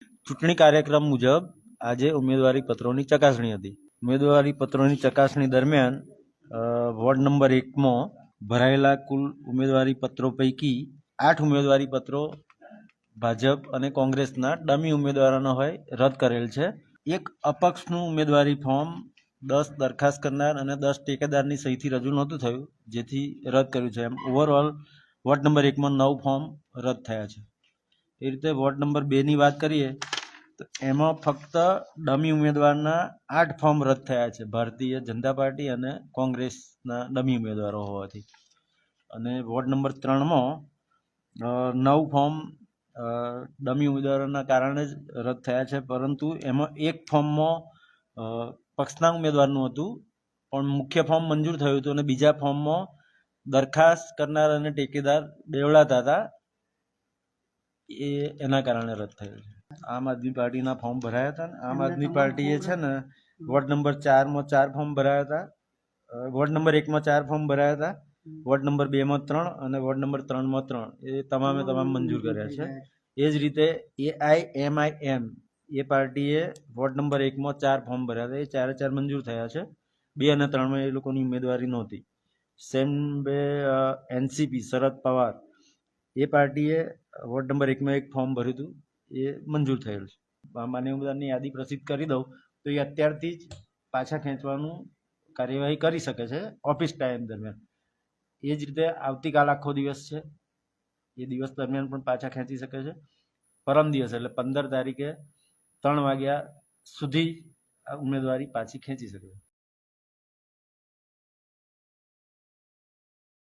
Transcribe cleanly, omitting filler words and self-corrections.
ચૂંટણી કાર્યક્રમ મુજબ આજે ઉમેદવારી પત્રોની ચકાસણી હતી. ઉમેદવારી પત્રોની ચકાસણી દરમિયાન વોર્ડ નંબર 1માં ભરાયેલા કુલ ઉમેદવારી પત્રો પૈકી 8 ઉમેદવારી પત્રો ભાજપ અને કોંગ્રેસના ડમી ઉમેદવારોના હોય રદ કરેલ છે. એક અપક્ષનું ઉમેદવારી ફોર્મ 10 દરખાસ્ત કરનાર અને 10 ટેકેદારની સહીથી રજૂ નહોતું થયું, જેથી રદ કર્યું છે. એમ ઓવરઓલ વોર્ડ નંબર 1માં 9 ફોર્મ રદ થયા છે. એ રીતે વોર્ડ નંબર 2ની વાત કરીએ તો એમાં ફક્ત ડમી ઉમેદવારના 8 ફોર્મ રદ થયા છે, ભારતીય જનતા પાર્ટી અને કોંગ્રેસના ડમી ઉમેદવારો હોવાથી. અને વોર્ડ નંબર 3માં 9 ફોર્મ ડમી ઉમેદવારોના કારણે જ રદ થયા છે, પરંતુ એમાં એક ફોર્મમાં પક્ષના ઉમેદવારનું હતું પણ મુખ્ય ફોર્મ મંજૂર થયું હતું અને બીજા ફોર્મમાં દરખાસ્ત કરનાર અને ટેકેદાર બેવડાતા હતા, એના કારણે રદ થયેલ છે. આમ આદમી પાર્ટીના ફોર્મ ભરાયા હતા. આમ આદમી પાર્ટીએ છે ને વોર્ડ નંબર 4માં 4 ફોર્મ ભરાયા હતા, વોર્ડ નંબર 1માં 4 ફોર્મ ભરાયા હતા, વોર્ડ નંબર 2માં 3 અને વોર્ડ નંબર 3માં 3 એ તમામે તમામ મંજૂર કર્યા છે. એ જ રીતે AIMIM એ પાર્ટીએ વોર્ડ નંબર 1માં 4 ફોર્મ ભર્યા હતા, એ ચારે ચાર મંજૂર થયા છે. 2 અને 3માં એ લોકોની ઉમેદવારી નહોતી. સેમ બે NCP શરદ પવાર એ પાર્ટીએ વોર્ડ નંબર 1માં એક ફોર્મ ભર્યું હતું, એ મંજૂર થયેલ છે. માન્ય ઉમેદવારની યાદી પ્રસિદ્ધ કરી દઉં તો એ અત્યારથી જ પાછા ખેંચવાનું કાર્યવાહી કરી શકે છે ઓફિસ ટાઈમ દરમિયાન. એ જ રીતે આવતીકાલ આખો દિવસ છે, એ દિવસ દરમિયાન પણ પાછા ખેંચી શકે છે. પરમ દિવસ એટલે 15 તારીખે 3 વાગ્યા સુધી ઉમેદવારી પાછી ખેંચી શકે છે.